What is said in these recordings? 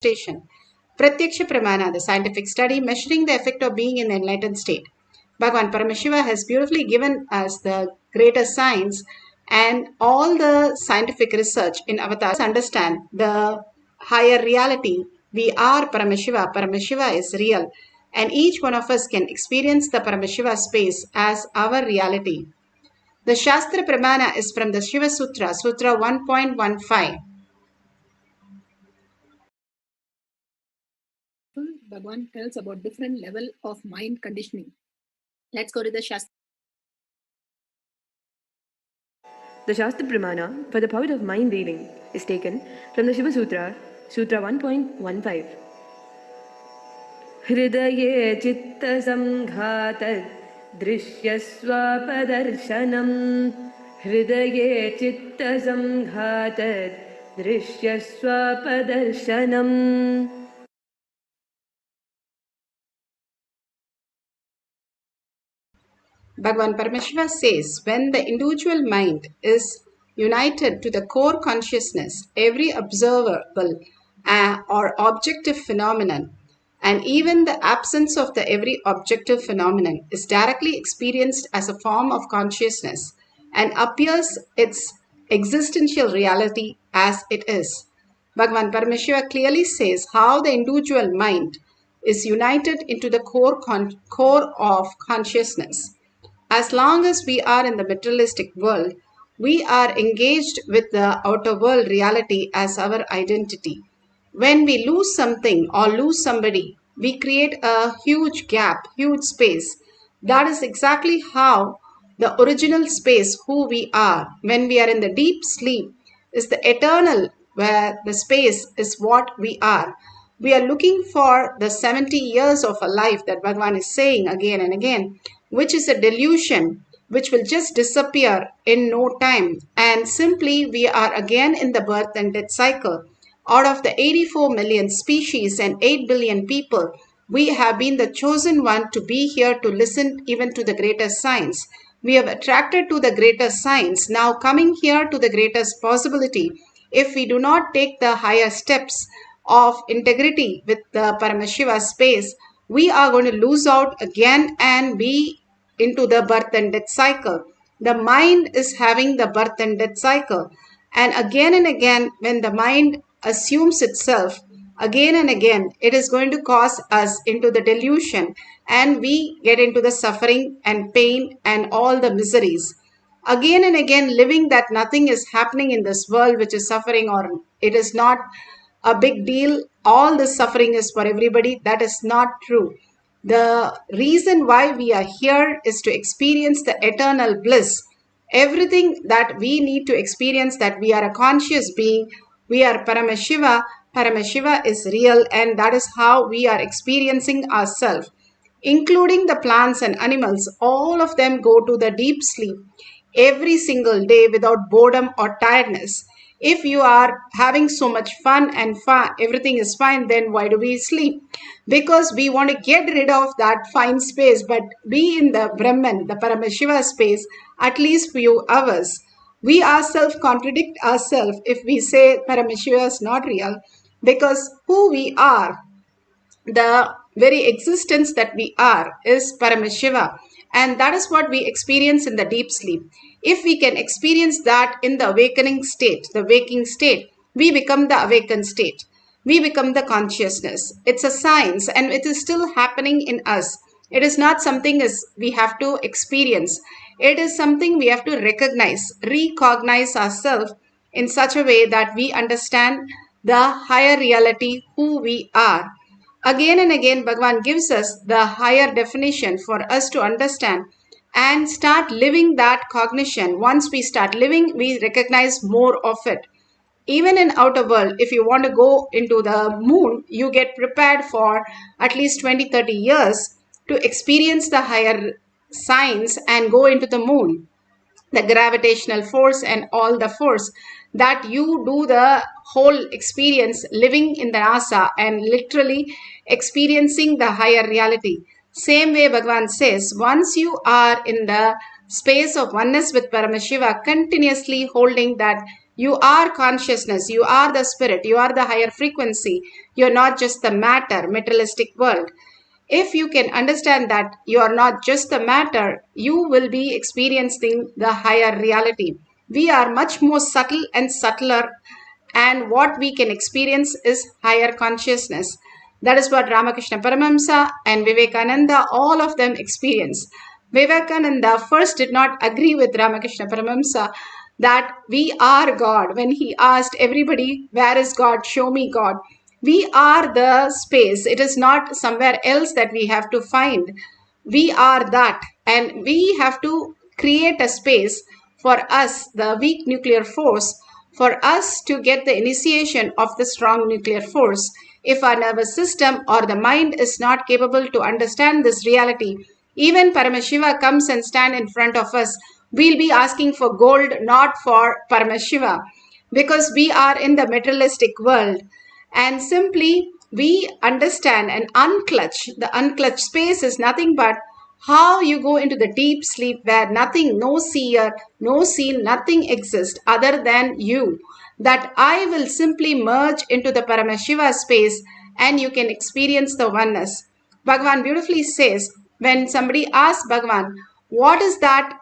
station. Pratyaksha Pramana, the scientific study measuring the effect of being in the enlightened state. Bhagavan Paramashiva has beautifully given us the greater science and all the scientific research in avatars understand the higher reality. We are Paramashiva. Paramashiva is real. And each one of us can experience the Paramashiva space as our reality. The Shastra Pramana is from the Shiva Sutra, Sutra 1.15. Bhagavan tells about different level of mind conditioning. Let's go to the Shastra. The Shastra Pramana for the power of mind reading is taken from the Shiva Sutra, Sutra 1.15. Hridaye chitta samghatad drishyaswapadarsanam. Hridaye chitta samghatad drishyaswapadarsanam. Bhagavan Paramashiva says, when the individual mind is united to the core consciousness, every observable or objective phenomenon, and even the absence of the every objective phenomenon is directly experienced as a form of consciousness and appears its existential reality as it is. Bhagavan Paramashiva clearly says how the individual mind is united into the core of consciousness. As long as we are in the materialistic world, we are engaged with the outer world reality as our identity. When we lose something or lose somebody, we create a huge gap, huge space. That is exactly how the original space, who we are, when we are in the deep sleep, is the eternal, where the space is what we are. We are looking for the 70 years of a life that Bhagavan is saying again and again, which is a delusion which will just disappear in no time. And simply we are again in the birth and death cycle. Out of the 84 million species and 8 billion people, we have been the chosen one to be here to listen even to the greatest science. We have attracted to the greatest science, now coming here to the greatest possibility. If we do not take the higher steps of integrity with the Paramashiva space, we are going to lose out again and be into the birth and death cycle. The mind is having the birth and death cycle. And again, when the mind assumes itself, again and again, it is going to cause us into the delusion and we get into the suffering and pain and all the miseries. Again and again, living that nothing is happening in this world which is suffering or it is not a big deal, all this suffering is for everybody. That is not true. The reason why we are here is to experience the eternal bliss. Everything that we need to experience, that we are a conscious being, we are Paramashiva. Paramashiva is real, and that is how we are experiencing ourselves. Including the plants and animals, all of them go to the deep sleep every single day without boredom or tiredness. If you are having so much fun and everything is fine, then why do we sleep? Because we want to get rid of that fine space, but be in the Brahman, the Paramashiva space, at least few hours. We ourselves contradict ourselves if we say Paramashiva is not real, because who we are, the very existence that we are, is Paramashiva. And that is what we experience in the deep sleep. If we can experience that in the awakening state, the waking state, we become the awakened state. We become the consciousness. It's a science and it is still happening in us. It is not something as we have to experience. It is something we have to recognize ourselves in such a way that we understand the higher reality, who we are. Again and again, Bhagavan gives us the higher definition for us to understand and start living that cognition. Once we start living, we recognize more of it. Even in outer world, if you want to go into the moon, you get prepared for at least 20-30 years to experience the higher science and go into the moon, the gravitational force and all the force, that you do the whole experience living in the NASA and literally experiencing the higher reality. Same way Bhagavan says, once you are in the space of oneness with Paramashiva, continuously holding that You are consciousness. You are the spirit. You are the higher frequency. You're not just the matter, materialistic world. If you can understand that you are not just the matter, you will be experiencing the higher reality. We are much more subtle and subtler, and what we can experience is higher consciousness. That is what Ramakrishna Paramahamsa and Vivekananda, all of them experience. Vivekananda first did not agree with Ramakrishna Paramahamsa that we are God. When he asked everybody, where is God? Show me God. We are the space. It is not somewhere else that we have to find. We are that. And we have to create a space for us, the weak nuclear force, for us to get the initiation of the strong nuclear force. If our nervous system or the mind is not capable to understand this reality, even Paramashiva comes and stand in front of us, we'll be asking for gold, not for Paramashiva, because we are in the materialistic world. And simply we understand and unclutch. The unclutched space is nothing but how you go into the deep sleep where nothing, no seer, no seen, nothing exists other than you. That I will simply merge into the Paramashiva space and you can experience the oneness. Bhagavan beautifully says, when somebody asks Bhagavan, what is that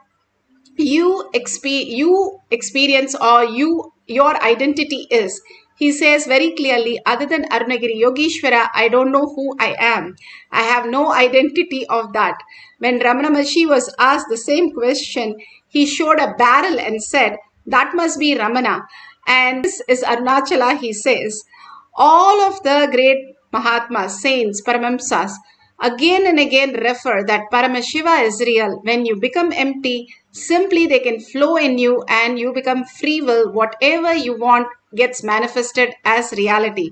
you experience or your identity is, he says very clearly, other than Arunagiri Yogeshwara, I don't know who I am. I have no identity of that. When Ramana Maharshi was asked the same question, he showed a barrel and said, that must be Ramana. And this is Arunachala, he says. All of the great Mahatmas, saints, Paramamsas, again and again refer that Paramashiva is real. When you become empty, simply they can flow in you and you become free will. Whatever you want gets manifested as reality.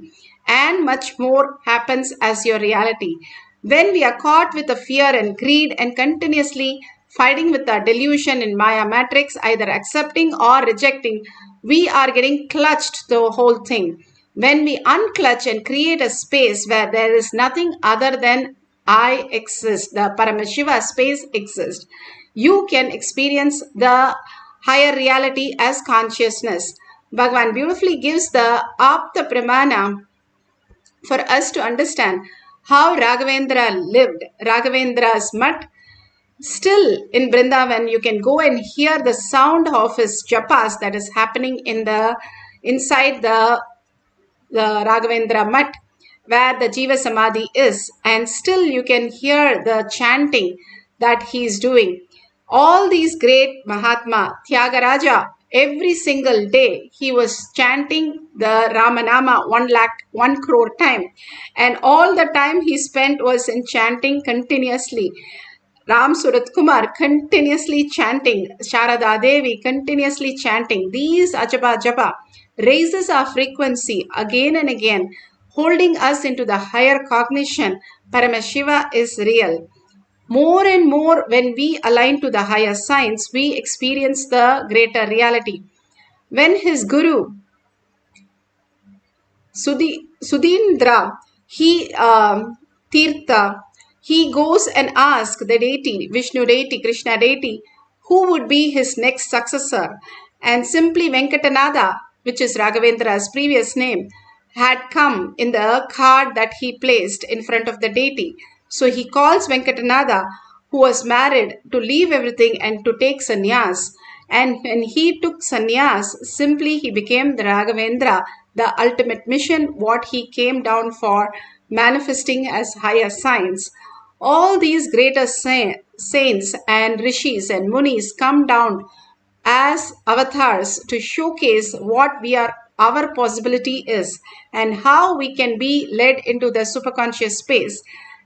And much more happens as your reality. When we are caught with the fear and greed and continuously fighting with the delusion in Maya matrix, either accepting or rejecting, we are getting clutched the whole thing. When we unclutch and create a space where there is nothing other than I exist, the Paramashiva space exists, you can experience the higher reality as consciousness. Bhagavan beautifully gives the Apta Pramana for us to understand how Raghavendra lived. Raghavendra's mutt, still in Vrindavan, you can go and hear the sound of his japas that is happening inside the Raghavendra mutt where the Jiva Samadhi is, and still you can hear the chanting that he is doing. All these great Mahatma, Tyagaraja, every single day he was chanting the Ramanama 1 crore time, and all the time he spent was in chanting continuously. Ram Surat Kumar continuously chanting, Sharada Devi continuously chanting. These Ajapa Japa raises our frequency again and again, holding us into the higher cognition. Paramashiva is real. More and more when we align to the higher science, we experience the greater reality. When his guru, Sudhindra, Tirtha, he goes and asks the deity, Vishnu deity, Krishna deity, who would be his next successor. And simply Venkatanada, which is Raghavendra's previous name, had come in the card that he placed in front of the deity. So he calls Venkatanada, who was married, to leave everything and to take sannyas. And when he took sannyas, simply he became the Raghavendra, the ultimate mission, what he came down for, manifesting as higher science. All these greater saints and rishis and munis come down as avatars to showcase what our possibility is and how we can be led into the superconscious space.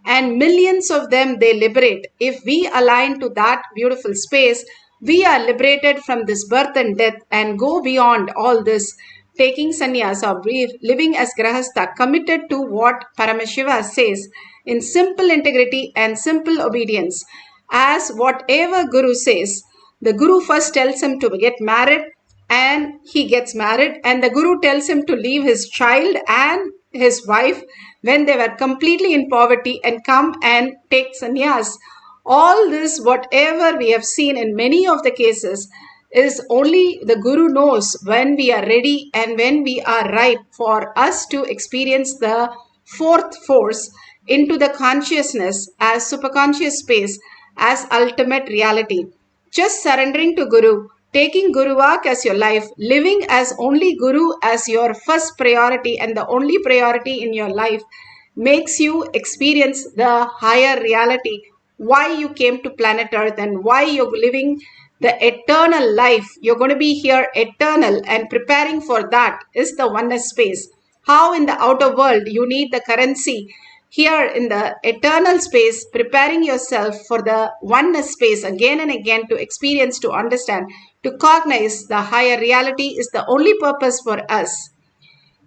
And millions of them they liberate. If we align to that beautiful space, we are liberated from this birth and death and go beyond all this, taking sannyas or living as grahastha, committed to what Paramashiva says in simple integrity and simple obedience. As whatever Guru says, the Guru first tells him to get married and he gets married, and the Guru tells him to leave his child and his wife when they were completely in poverty and come and take sannyas. All this, whatever we have seen in many of the cases, is only the Guru knows when we are ready and when we are ripe for us to experience the fourth force into the consciousness as superconscious space, as ultimate reality. Just surrendering to Guru, taking Guru Vak as your life, living as only Guru as your first priority and the only priority in your life makes you experience the higher reality, why you came to planet Earth and why you're living the eternal life. You're going to be here eternal, and preparing for that is the oneness space. How in the outer world you need the currency, here in the eternal space, preparing yourself for the oneness space again and again to experience, to understand, to cognize the higher reality is the only purpose for us.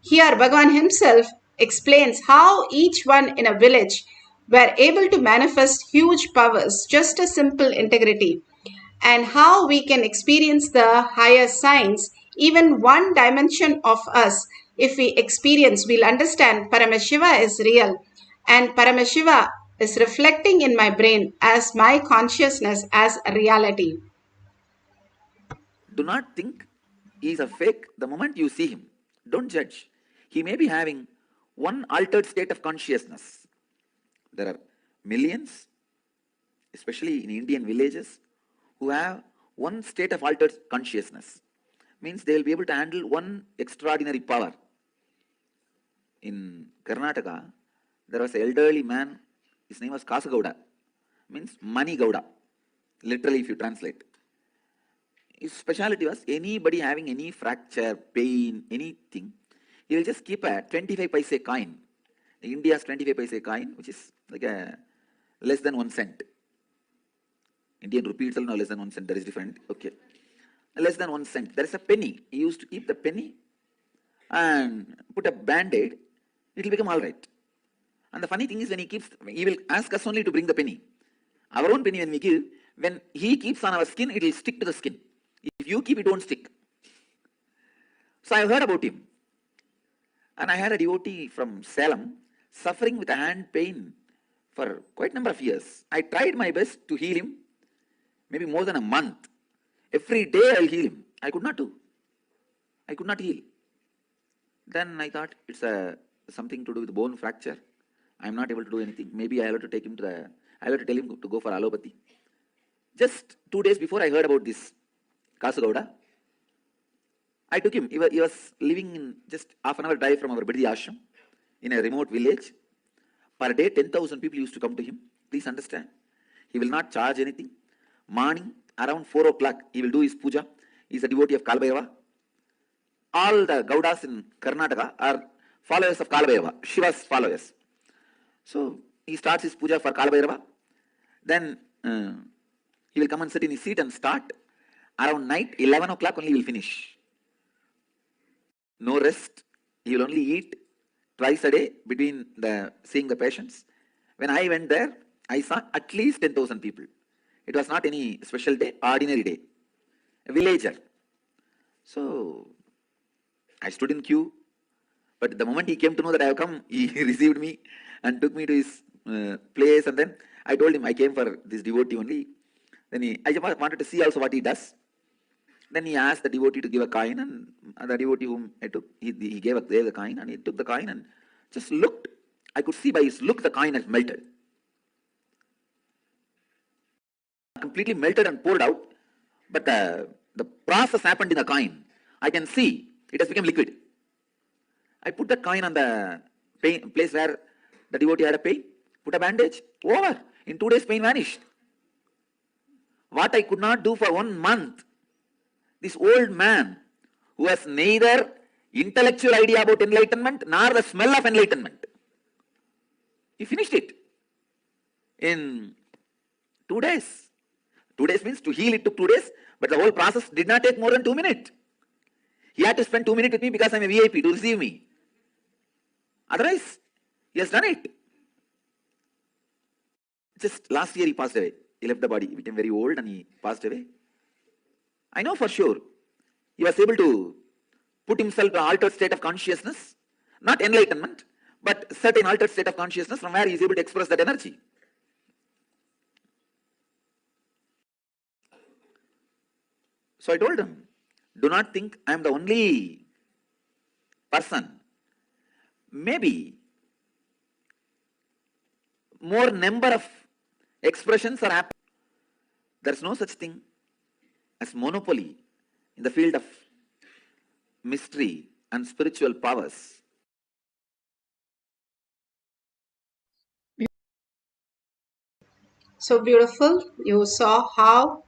Here, Bhagavan himself explains how each one in a village were able to manifest huge powers, just a simple integrity, and how we can experience the higher signs, even one dimension of us. If we experience, we'll understand Paramashiva is real, and Paramashiva is reflecting in my brain as my consciousness as a reality. Do not think he is a fake the moment you see him. Don't judge. He may be having one altered state of consciousness. There are millions, especially in Indian villages, who have one state of altered consciousness. Means they will be able to handle one extraordinary power. In Karnataka, there was an elderly man, his name was Kasagowda, means Mani Gowda, literally if you translate. His speciality was anybody having any fracture, pain, anything, he will just keep a 25 paise coin, India's 25 paise coin, which is like a less than 1 cent. Indian rupee itself now less than 1 cent, that is different, okay. Less than 1 cent, there is a penny, he used to keep the penny and put a band-aid, it will become alright. And the funny thing is when he will ask us only to bring the penny. Our own penny when we give, when he keeps on our skin, it will stick to the skin. If you keep, it won't stick. So I heard about him. And I had a devotee from Salem suffering with a hand pain for quite a number of years. I tried my best to heal him, maybe more than a month. Every day I'll heal him. I could not do. I could not heal. Then I thought it's something to do with bone fracture. I'm not able to do anything. Maybe I have to take him to I have to tell him to go for allopathy. Just 2 days before I heard about this Kasagowda, I took him. He was living in just half an hour drive from our Biddi ashram in a remote village. Per day, 10,000 people used to come to him. Please understand. He will not charge anything. Morning, around 4 o'clock, he will do his puja. He is a devotee of Kalabhairava. All the Gaudas in Karnataka are followers of Kalabhairava, Shiva's followers. So, he starts his puja for Kalabhairava. Then, he will come and sit in his seat and start. Around night, 11 o'clock only he will finish. No rest. He will only eat twice a day between seeing the patients. When I went there, I saw at least 10,000 people. It was not any special day, ordinary day. A villager. So, I stood in queue. But the moment he came to know that I have come, he received me and took me to his place. And then I told him I came for this devotee only. Then I just wanted to see also what he does. Then he asked the devotee to give a coin, and the devotee whom I took, he gave the coin, and he took the coin and just looked. I could see by his look the coin has melted. Completely melted and poured out, but the process happened in the coin. I can see it has become liquid. I put the coin on the place where the devotee had a pain, put a bandage, over. In 2 days pain vanished. What I could not do for 1 month, this old man who has neither intellectual idea about enlightenment nor the smell of enlightenment, he finished it in 2 days. 2 days means to heal it took 2 days, but the whole process did not take more than 2 minutes. He had to spend 2 minutes with me because I'm a VIP to receive me. Otherwise, he has done it. Just last year he passed away. He left the body, he became very old and he passed away. I know for sure he was able to put himself in an altered state of consciousness, not enlightenment, but certain altered state of consciousness from where he is able to express that energy. So I told him, do not think I am the only person. Maybe more number of expressions are happening. There's no such thing as monopoly in the field of mystery and spiritual powers. So beautiful. You saw how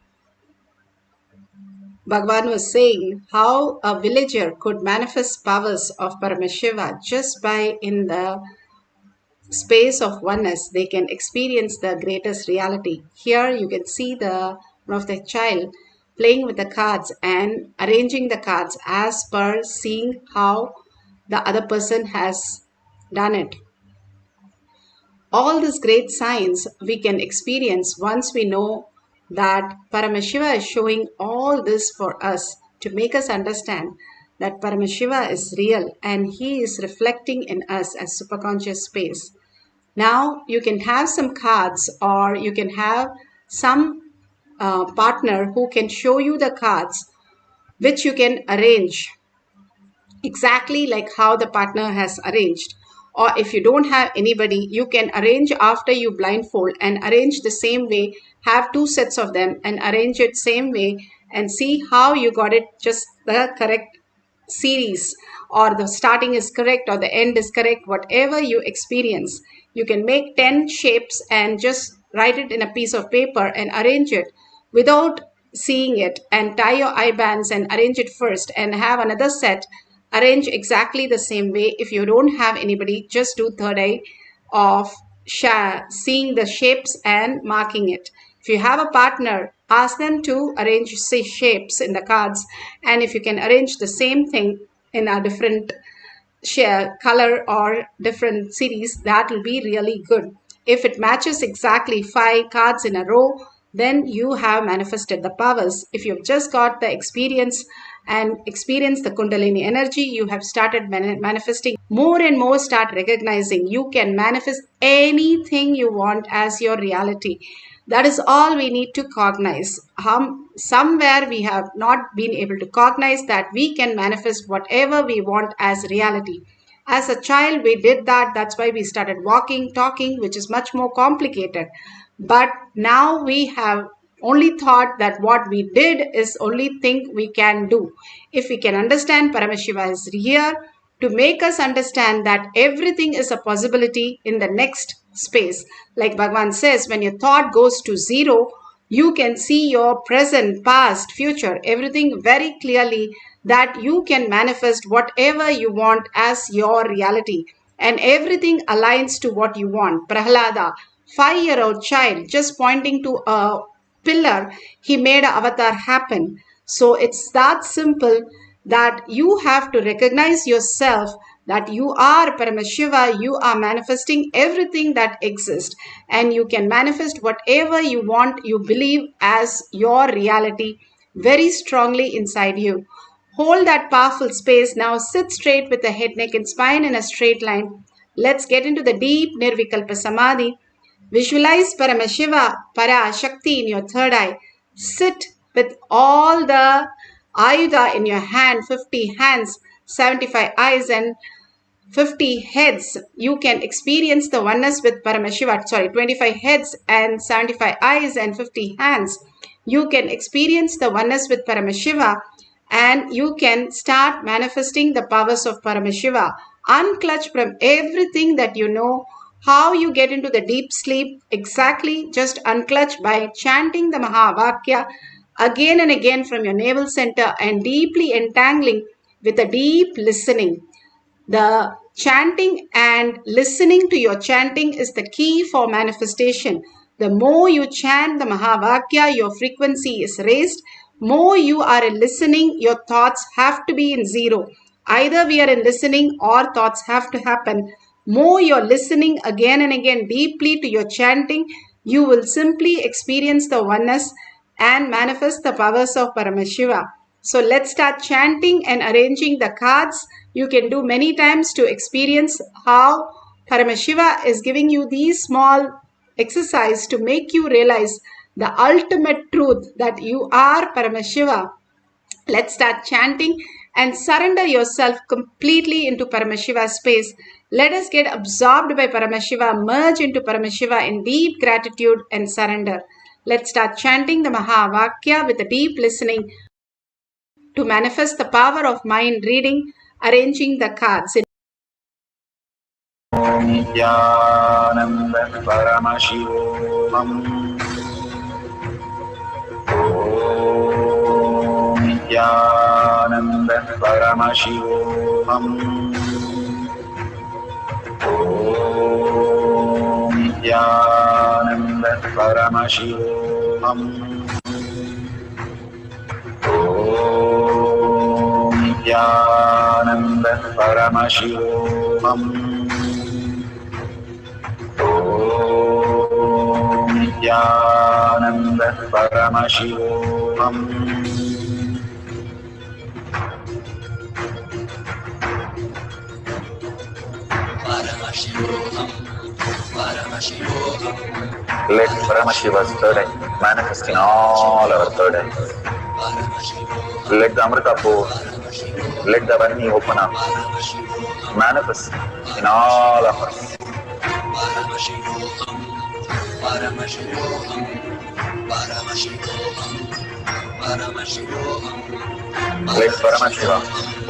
Bhagavan was saying how a villager could manifest powers of Paramashiva just by in the space of oneness. They can experience the greatest reality. Here you can see the one of the child playing with the cards and arranging the cards as per seeing how the other person has done it. All these great signs we can experience once we know that Paramashiva is showing all this for us to make us understand that Paramashiva is real and he is reflecting in us as superconscious space. Now you can have some cards or you can have some partner who can show you the cards which you can arrange exactly like how the partner has arranged. Or if you don't have anybody, you can arrange after you blindfold and arrange the same way, have two sets of them and arrange it same way and see how you got it just the correct series, or the starting is correct or the end is correct. Whatever you experience, you can make 10 shapes and just write it in a piece of paper and arrange it without seeing it, and tie your eye bands and arrange it first and have another set arrange exactly the same way. If you don't have anybody, just do third eye of seeing the shapes and marking it. If you have a partner, ask them to arrange shapes in the cards, and if you can arrange the same thing in a different share color or different series, that will be really good. If it matches exactly 5 cards in a row, then you have manifested the powers. If you've just got the experience and experience the Kundalini energy, you have started manifesting more and more. Start recognizing you can manifest anything you want as your reality. That is all we need to cognize. Somewhere we have not been able to cognize that we can manifest whatever we want as reality. As a child, we did that. That's why we started walking, talking, which is much more complicated. But now we have only thought that what we did is only think we can do. If we can understand Paramashiva is here to make us understand that everything is a possibility in the next space. Like Bhagavan says, when your thought goes to zero, you can see your present, past, future, everything very clearly, that you can manifest whatever you want as your reality. And everything aligns to what you want. Prahlada, 5-year-old child, just pointing to a pillar, he made an avatar happen. So it's that simple, that you have to recognize yourself that you are Paramashiva, you are manifesting everything that exists, and you can manifest whatever you want, you believe as your reality very strongly inside you. Hold that powerful space. Now sit straight with the head, neck and spine in a straight line. Let's get into the deep Nirvikalpa Samadhi. Visualize Paramashiva, Parashakti in your third eye. Sit with all the Ayuda in your hand, 50 hands, 75 eyes and 50 heads. You can experience the oneness with Paramashiva. 25 heads and 75 eyes and 50 hands. You can experience the oneness with Paramashiva and you can start manifesting the powers of Paramashiva. Unclutch from everything that you know. How you get into the deep sleep, exactly just unclutch by chanting the Mahavakya again and again from your navel center and deeply entangling with a deep listening. The chanting and listening to your chanting is the key for manifestation. The more you chant the Mahavakya, your frequency is raised. More you are in listening, your thoughts have to be in zero. Either we are in listening or thoughts have to happen. More you're listening again and again deeply to your chanting, you will simply experience the oneness and manifest the powers of Paramashiva. So let's start chanting and arranging the cards. You can do many times to experience how Paramashiva is giving you these small exercise to make you realize the ultimate truth that you are Paramashiva. Let's start chanting and surrender yourself completely into Paramashiva's space. Let us get absorbed by Paramashiva, merge into Paramashiva in deep gratitude and surrender. Let's start chanting the Mahavakya with a deep listening to manifest the power of mind reading, arranging the cards. Nithyananda Paramashivoham. Nithyananda Paramashivoham. Nithyananda Paramashivoham. Nithyananda Paramashivoham. Nithyananda Paramashivoham. Let Paramashiva's third eye manifest in all our third eyes. Let the Amrita pour, let the Varni open up, manifest in all of us. Let Paramashiva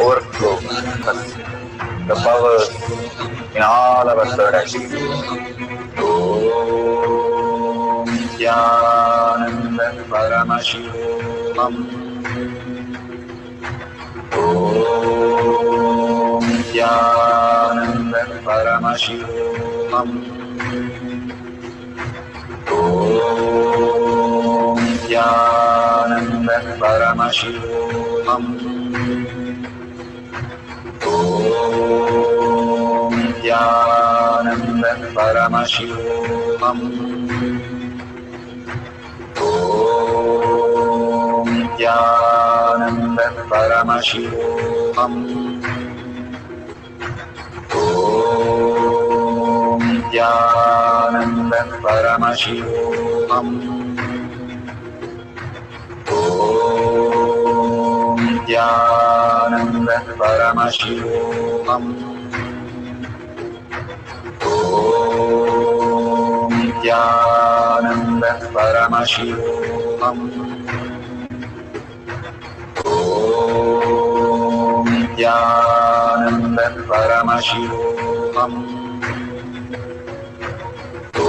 overflow us, the powers in all our third eyes. Om Nithyananda Paramashivoham. Om Nithyananda Paramashivoham. Om Nithyananda Paramashivoham. Om Nithyananda Paramashivoham. Om Nithyananda Paramashivoham. Om Nithyananda Paramashivoham. Om Nithyananda Paramashivoham. Om Nithyananda Paramashivoham. Om Nithyananda Paramashivoham. Om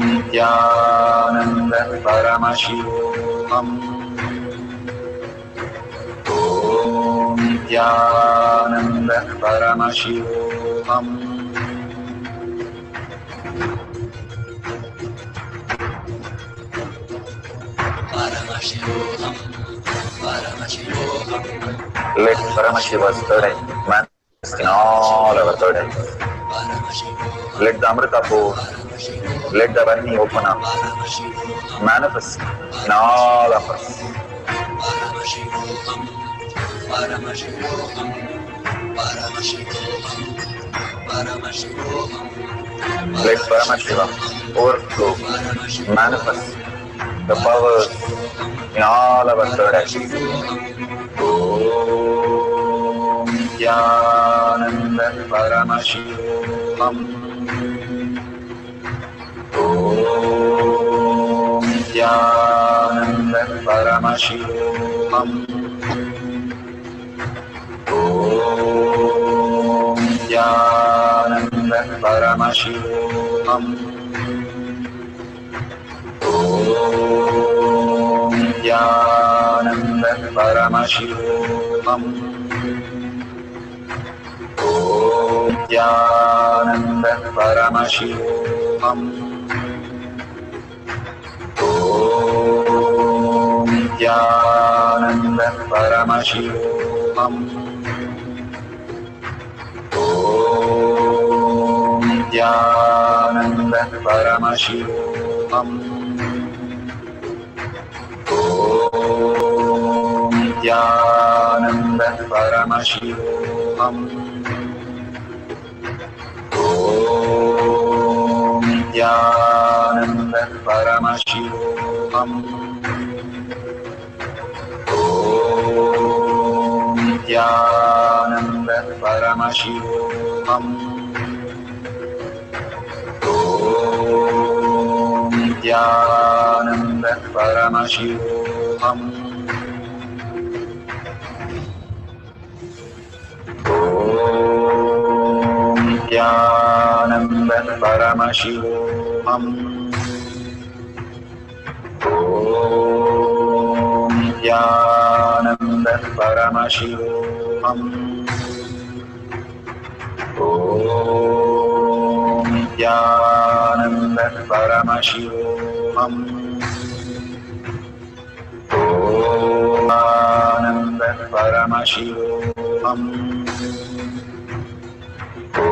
Nithyananda Paramashivoham. Om Nithyananda Paramashivoham. Let Paramashiva's third eye manifest in all our third eyes. Let the Amrita pour, let the Varni open up, manifest in all of us. Let Paramashiva overflow, manifest the powers in all our third eyes. Om Nithyananda Paramashivoham. Om Nithyananda Paramashivoham. Om Nithyananda Paramashivoham. Om Nithyananda Paramashivoham. Om Nithyananda Paramashivoham. Om Nithyananda Paramashivoham. Om Nithyananda Paramashivoham. Om Nithyananda Paramashivoham. Om Nithyananda Paramashivoham. Nithyananda Paramashivoham. Om Nithyananda Paramashivoham. Om Nithyananda Paramashivoham. Om Nithyananda Paramashivoham. Om Nithyananda Paramashivoham. Om Nithyananda Paramashivoham. Om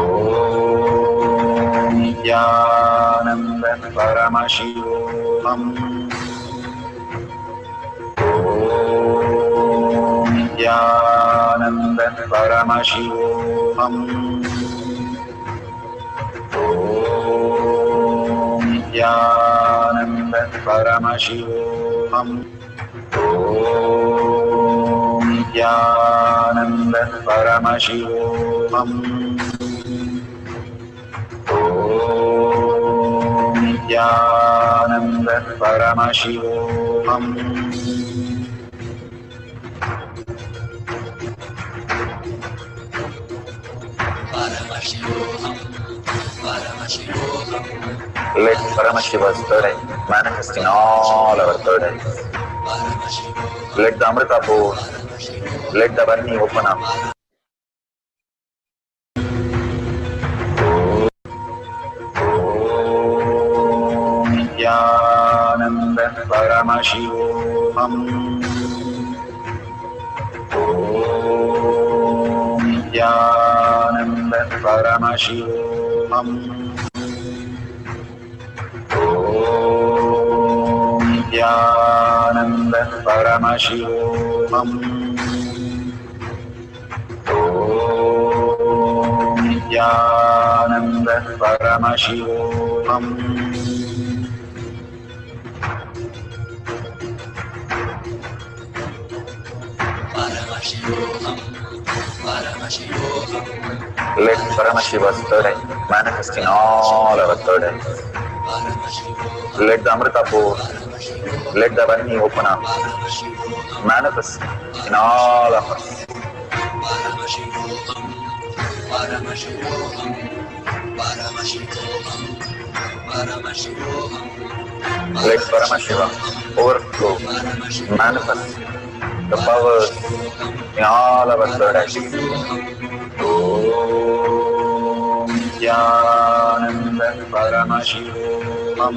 Nithyananda Paramashivoham. Om Nithyananda Paramashivoham. Om Nithyananda Paramashivoham. Om Nithyananda Paramashivoham. Om Nithyananda Paramashivoham. Let Paramashiva's third eye manifest in all our third eyes. Let the Amrita pour, let the Varni open up. Om Nithyananda Paramashivoham. Om Nithyananda Paramashivoham. Om Nithyananda Paramashivoham. Om Nithyananda Paramashivoham. Let Paramashiva's third eye manifest in all our third eyes. Let the Amrita pour, let the Varni open up, manifest in all of us. Let Paramashiva overflow, manifest the powers in all our third eyes. Om Nithyananda Paramashivoham.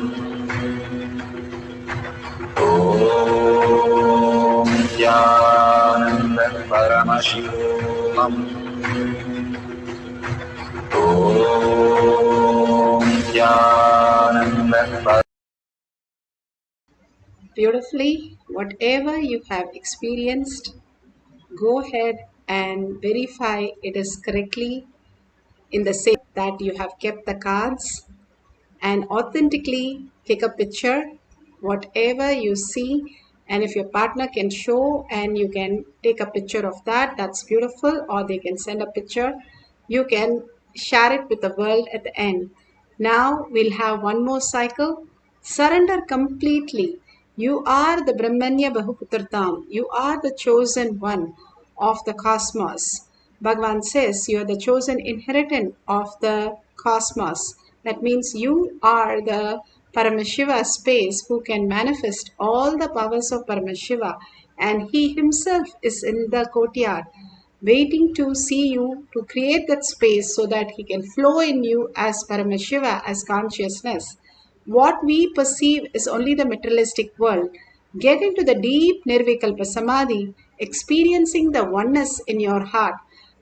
Om Nithyananda Paramashivoham. Om Nithyananda Paramashivoham. Beautifully, whatever you have experienced, go ahead and verify it is correctly in the same that you have kept the cards, and authentically take a picture whatever you see, and if your partner can show and you can take a picture of that, that's beautiful, or they can send a picture, you can share it with the world at the end. Now we'll have one more cycle. Surrender completely. You are the Brahmanya Bahuputratam. You are the chosen one of the cosmos. Bhagavan says you are the chosen inheritant of the cosmos. That means you are the Paramashiva space who can manifest all the powers of Paramashiva, and he himself is in the courtyard waiting to see you to create that space so that he can flow in you as Paramashiva, as consciousness. What we perceive is only the materialistic world. Get into the deep Nirvikalpa Samadhi, experiencing the oneness in your heart.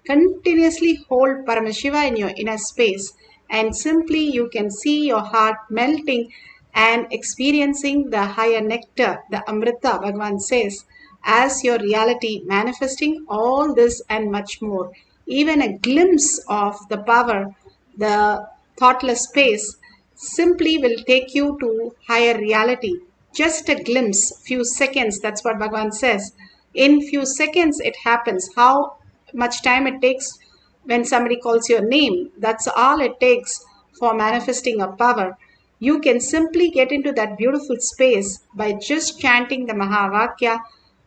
Continuously hold Paramashiva in your inner space, and simply you can see your heart melting and experiencing the higher nectar, the Amrita, Bhagavan says, as your reality, manifesting all this and much more. Even a glimpse of the power, the thoughtless space, simply will take you to higher reality. Just a glimpse, few seconds, that's what Bhagavan says. In few seconds it happens. How much time it takes when somebody calls your name. That's all it takes for manifesting a power. You can simply get into that beautiful space by just chanting the Mahavakya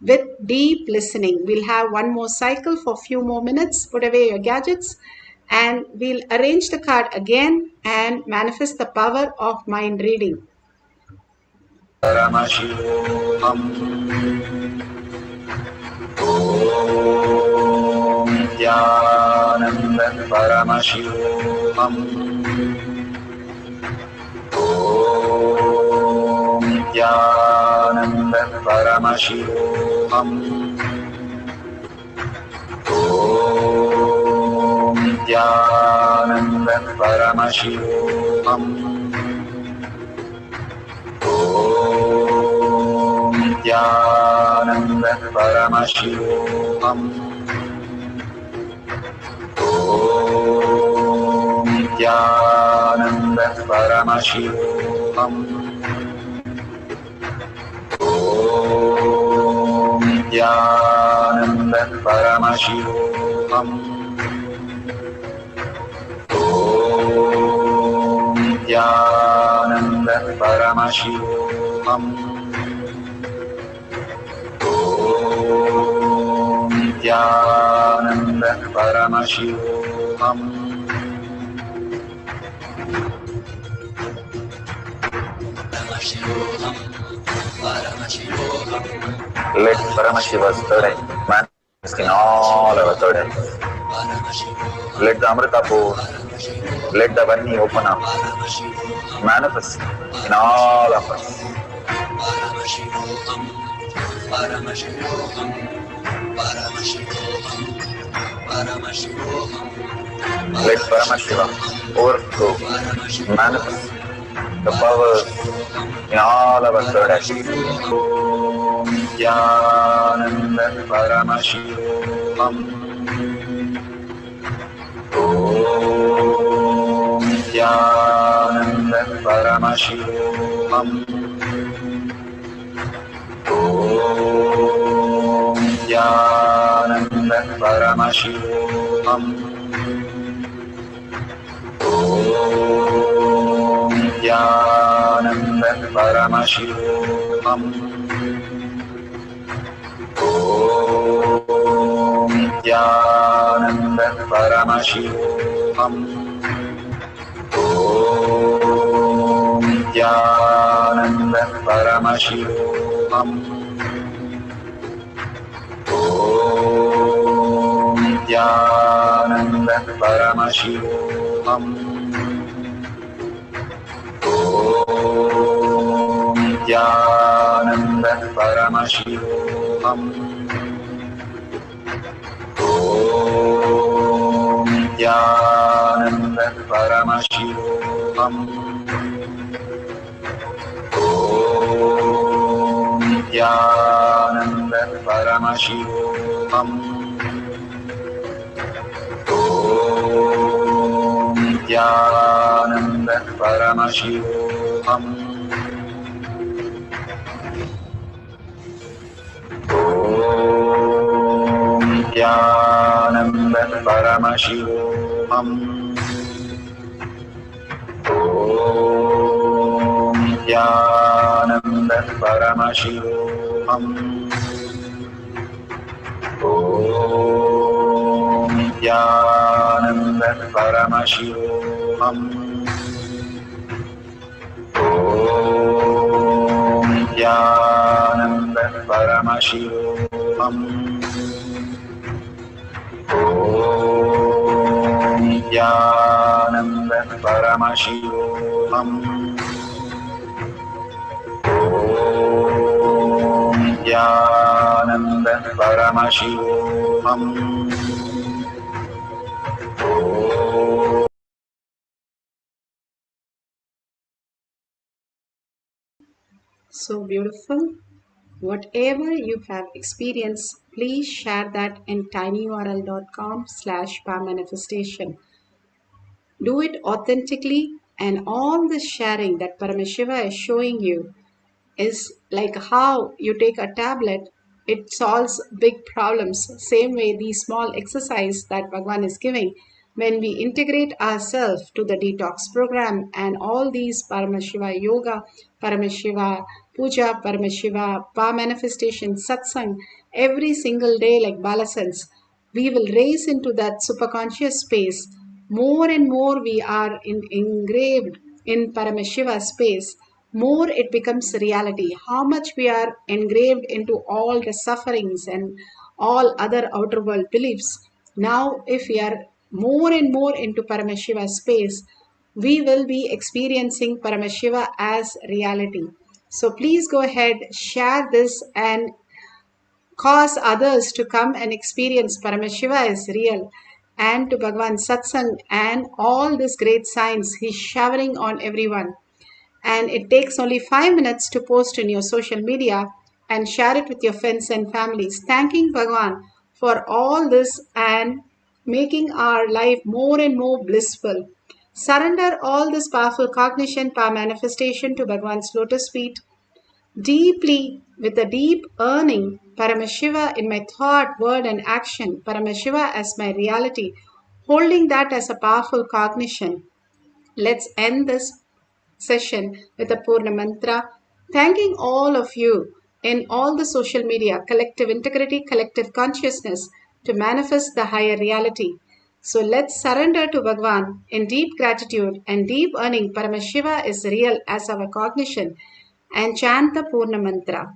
with deep listening. We'll have one more cycle for a few more minutes. Put away your gadgets and we'll arrange the card again and manifest the power of mind reading. Paramashivoham. Om Nithyananda Paramashivoham. Om Nithyananda Paramashivoham. Om Nithyananda Paramashivoham. Om Nithyananda Paramashivoham. Om Nithyananda Paramashivoham. Om Nithyananda Paramashivoham. Om Nithyananda Paramashivoham. Om Nithyananda Paramashivoham. Let Paramashiva's third eye manifest in all our third eyes. Let the Amrita pour, let the Varni open up, manifest in all of us. Paramashivoham, Paramashivoham, Paramashivoham, Paramashivoham. Let Paramashiva overflow, manifest the powers in all our third eyes. Om Nithyananda Paramashivoham. Om Nithyananda Paramashivoham. Om Nithyananda Paramashivoham. Om Nithyananda Paramashivoham. Om Nithyananda Paramashivoham. Om Nithyananda Paramashivoham. Om Nithyananda Paramashivoham. Om Nithyananda Paramashivoham. Om Nithyananda Paramashivoham. Om Nithyananda Paramashivoham. Om Nithyananda Paramashivoham. Om Nithyananda Paramashivoham. Om Nithyananda Paramashivoham. Om Nithyananda Paramashivoham. Om Nithyananda Paramashivoham. Om Nithyananda Paramashivoham. Om Nithyananda Paramashivoham. So beautiful. Whatever you have experienced, please share that in tinyurl.com/manifestation. Do it authentically, and all the sharing that Paramashiva is showing you is like how you take a tablet it solves big problems. Same way, the small exercise that Bhagwan is giving, when we integrate ourselves to the detox program and all these Paramashiva yoga, Paramashiva puja, Paramashiva pa manifestation, satsang, every single day like Balasans, we will raise into that superconscious space. More and more we are engraved in Paramashiva space, more it becomes reality. How much we are engraved into all the sufferings and all other outer world beliefs. Now, if we are more and more into Paramashiva space, we will be experiencing Paramashiva as reality. So please go ahead, share this and cause others to come and experience Paramashiva is real, and to Bhagavan Satsang and all this great science he's showering on everyone. And it takes only 5 minutes to post in your social media and share it with your friends and families, thanking Bhagavan for all this and making our life more and more blissful. Surrender all this powerful cognition, power manifestation to Bhagavan's lotus feet deeply with a deep earning Paramashiva in my thought, word, and action, Paramashiva as my reality, holding that as a powerful cognition. Let's end this session with a Purna Mantra, thanking all of you in all the social media, collective integrity, collective consciousness to manifest the higher reality. So let's surrender to Bhagavan in deep gratitude and deep earning Paramashiva is real as our cognition and chant the Purna Mantra.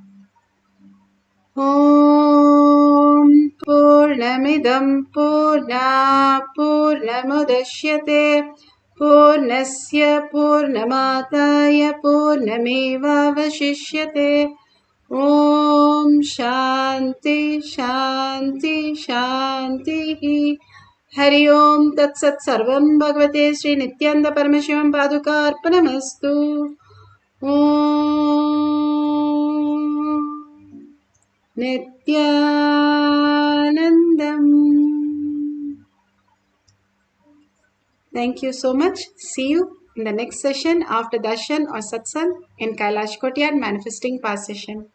Om Purnamidam Purna Purnamudashyate Purnasya Purnamataya Purnameva Vashishyate. Om Shanti Shanti Shanti. Hari Om Tat Sat Sarvam Bhagavate Sri Nithyananda Paramashivam Paduka Arpanamastu. Om Nithyanandam. Thank you so much. See you in the next session after darshan or satsang in Kailash Kotyad Manifesting Power session.